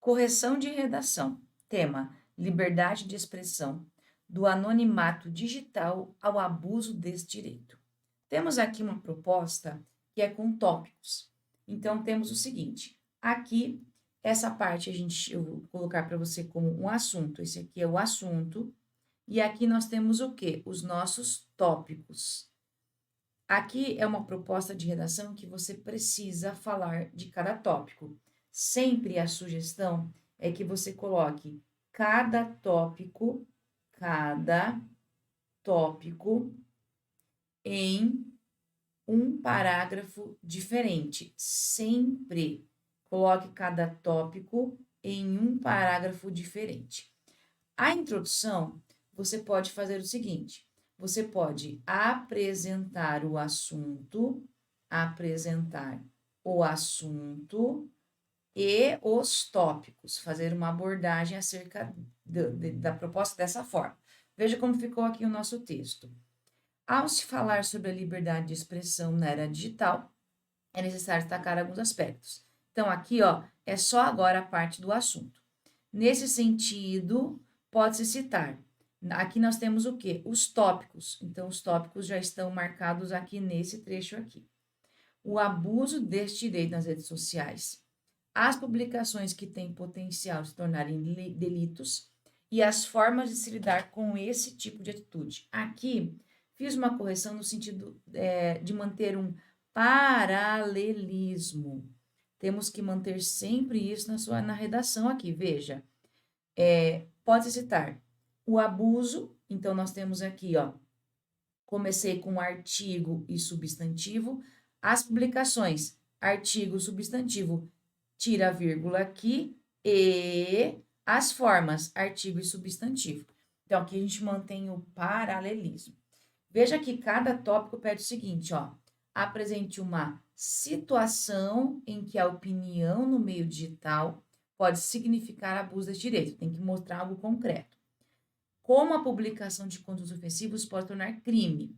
Correção de redação. Tema: liberdade de expressão, do anonimato digital ao abuso desse direito. Temos aqui uma proposta que é com tópicos. Então, temos o seguinte: aqui, essa parte eu vou colocar para você como um assunto. Esse aqui é o assunto. E aqui nós temos o quê? Os nossos tópicos. Aqui é uma proposta de redação que você precisa falar de cada tópico. Sempre a sugestão é que você coloque cada tópico em um parágrafo diferente. Sempre coloque cada tópico em um parágrafo diferente. A introdução, você pode fazer o seguinte: você pode apresentar o assunto e os tópicos, fazer uma abordagem acerca da proposta dessa forma. Veja como ficou aqui o nosso texto. Ao se falar sobre a liberdade de expressão na era digital, é necessário destacar alguns aspectos. Então, aqui, ó, é só agora a parte do assunto. Nesse sentido, pode-se citar. Aqui nós temos o quê? Os tópicos. Então, os tópicos já estão marcados aqui nesse trecho aqui. O abuso deste direito nas redes sociais, as publicações que têm potencial de se tornarem delitos e as formas de se lidar com esse tipo de atitude. Aqui, fiz uma correção no sentido de manter um paralelismo. Temos que manter sempre isso na redação aqui, veja. Pode citar o abuso, então nós temos aqui, ó, comecei com artigo e substantivo, as publicações, artigo, substantivo, tira a vírgula aqui, e as formas, artigo e substantivo. Então, aqui a gente mantém o paralelismo. Veja que cada tópico pede o seguinte, ó, apresente uma situação em que a opinião no meio digital pode significar abuso de direito, tem que mostrar algo concreto. Como a publicação de conteúdos ofensivos pode tornar crime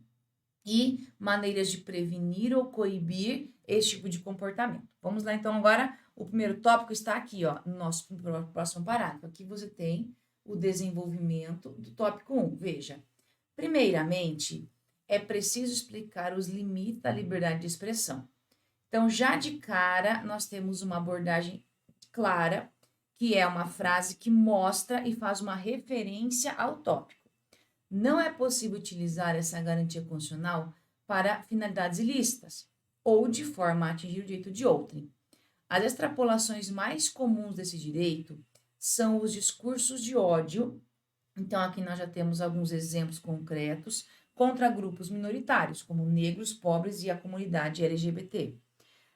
e maneiras de prevenir ou coibir esse tipo de comportamento. Vamos lá, então, agora, o primeiro tópico está aqui, ó, no nosso próximo parágrafo. Aqui você tem o desenvolvimento do tópico 1. Veja, primeiramente, é preciso explicar os limites da liberdade de expressão. Então, já de cara, nós temos uma abordagem clara, que é uma frase que mostra e faz uma referência ao tópico. Não é possível utilizar essa garantia constitucional para finalidades ilícitas ou de forma a atingir o direito de outrem. As extrapolações mais comuns desse direito são os discursos de ódio. Então, aqui nós já temos alguns exemplos concretos contra grupos minoritários, como negros, pobres e a comunidade LGBT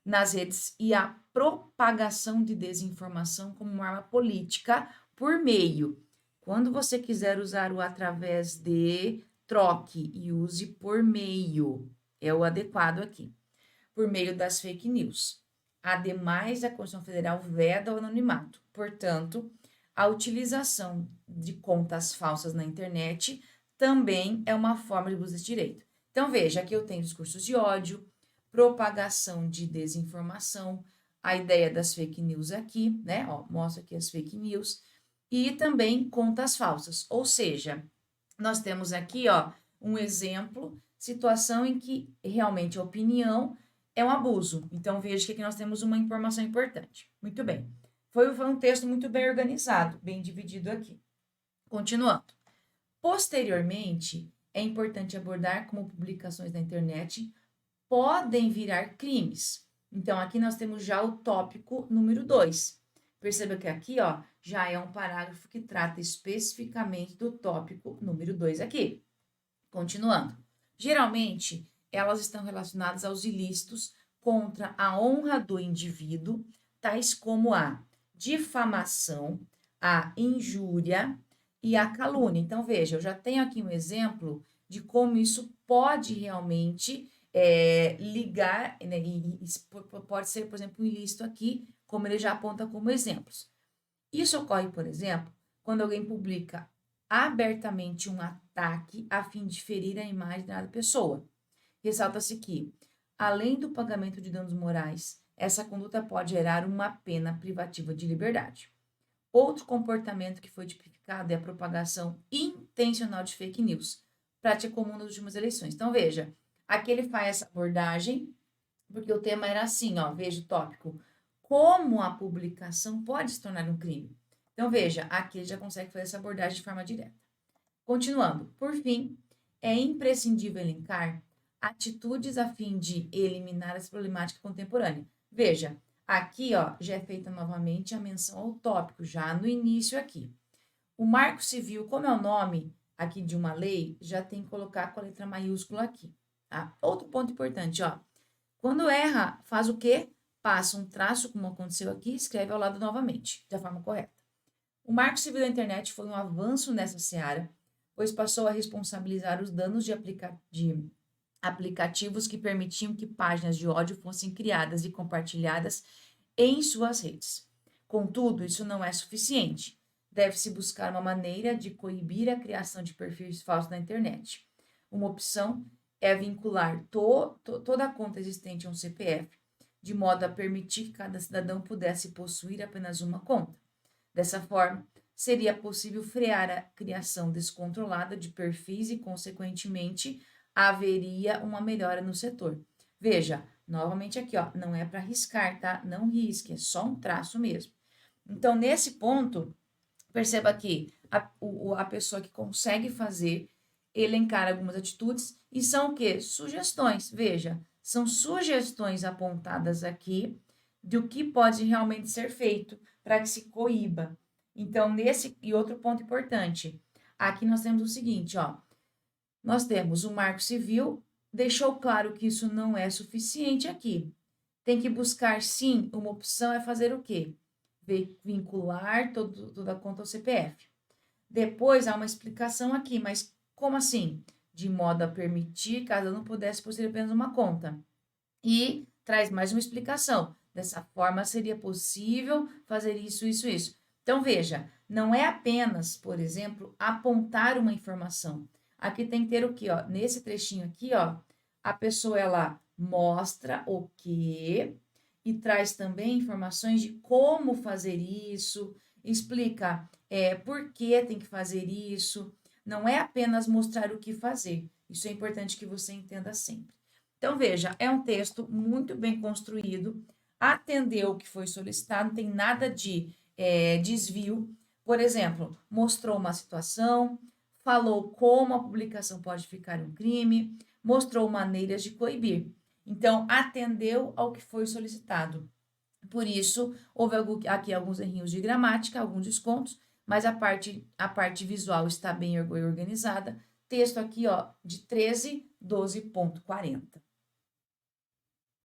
nas redes e a propagação de desinformação como uma arma política por meio. Quando você quiser usar o através de, troque e use por meio. É o adequado aqui. Por meio das fake news. Ademais, a Constituição Federal veda o anonimato. Portanto, a utilização de contas falsas na internet também é uma forma de abuso desse direito. Então, veja, aqui eu tenho discursos de ódio, propagação de desinformação, a ideia das fake news aqui, né? Ó, mostra aqui as fake news, e também contas falsas. Ou seja, nós temos aqui, ó, um exemplo, situação em que realmente a opinião é um abuso. Então, veja que aqui nós temos uma informação importante. Muito bem. Foi um texto muito bem organizado, bem dividido aqui. Continuando. Posteriormente, é importante abordar como publicações na internet podem virar crimes. Então, aqui nós temos já o tópico número 2. Perceba que aqui, ó, já é um parágrafo que trata especificamente do tópico número 2 aqui. Continuando. Geralmente, elas estão relacionadas aos ilícitos contra a honra do indivíduo, tais como a difamação, a injúria e a calúnia. Então, veja, eu já tenho aqui um exemplo de como isso pode realmente ligar, né, e pode ser, por exemplo, um ilícito aqui, como ele já aponta como exemplos. Isso ocorre, por exemplo, quando alguém publica abertamente um ataque a fim de ferir a imagem da pessoa. Ressalta-se que, além do pagamento de danos morais, essa conduta pode gerar uma pena privativa de liberdade. Outro comportamento que foi tipificado é a propagação intencional de fake news, prática comum nas últimas eleições. Então, veja, aqui ele faz essa abordagem, porque o tema era assim, ó, veja o tópico, como a publicação pode se tornar um crime. Então, veja, aqui ele já consegue fazer essa abordagem de forma direta. Continuando, por fim, é imprescindível elencar atitudes a fim de eliminar essa problemática contemporânea. Veja, aqui, ó, já é feita novamente a menção ao tópico, já no início aqui. O Marco Civil, como é o nome aqui de uma lei, já tem que colocar com a letra maiúscula aqui, tá? Outro ponto importante, ó. Quando erra, faz o quê? Passa um traço, como aconteceu aqui, e escreve ao lado novamente, da forma correta. O Marco Civil da Internet foi um avanço nessa seara, pois passou a responsabilizar os danos de aplicativos que permitiam que páginas de ódio fossem criadas e compartilhadas em suas redes. Contudo, isso não é suficiente. Deve-se buscar uma maneira de coibir a criação de perfis falsos na internet. Uma opção é vincular toda a conta existente a um CPF, de modo a permitir que cada cidadão pudesse possuir apenas uma conta. Dessa forma, seria possível frear a criação descontrolada de perfis e, consequentemente, haveria uma melhora no setor. Veja, novamente aqui, ó, não é para riscar, tá? Não risque, é só um traço mesmo. Então, nesse ponto, perceba que a pessoa que consegue fazer, elencar algumas atitudes, e são o quê? Sugestões. Veja, são sugestões apontadas aqui do que pode realmente ser feito para que se coíba. Então, e outro ponto importante, aqui nós temos o seguinte, ó, nós temos o Marco Civil, deixou claro que isso não é suficiente aqui. Tem que buscar, sim, uma opção é fazer o quê? Vincular toda a conta ao CPF. Depois há uma explicação aqui, mas como assim? De modo a permitir, caso não pudesse possuir apenas uma conta. E traz mais uma explicação. Dessa forma, seria possível fazer isso, isso, isso. Então, veja, não é apenas, por exemplo, apontar uma informação. Aqui tem que ter o quê, ó? Nesse trechinho aqui, ó, a pessoa, ela mostra o quê e traz também informações de como fazer isso, explica por que tem que fazer isso. Não é apenas mostrar o que fazer. Isso é importante que você entenda sempre. Então, veja, é um texto muito bem construído, atendeu o que foi solicitado, não tem nada de desvio. Por exemplo, mostrou uma situação, falou como a publicação pode ficar um crime, mostrou maneiras de coibir. Então, atendeu ao que foi solicitado. Por isso, houve aqui alguns errinhos de gramática, alguns descontos, mas a parte visual está bem organizada. Texto aqui, ó, de 13, 12.40.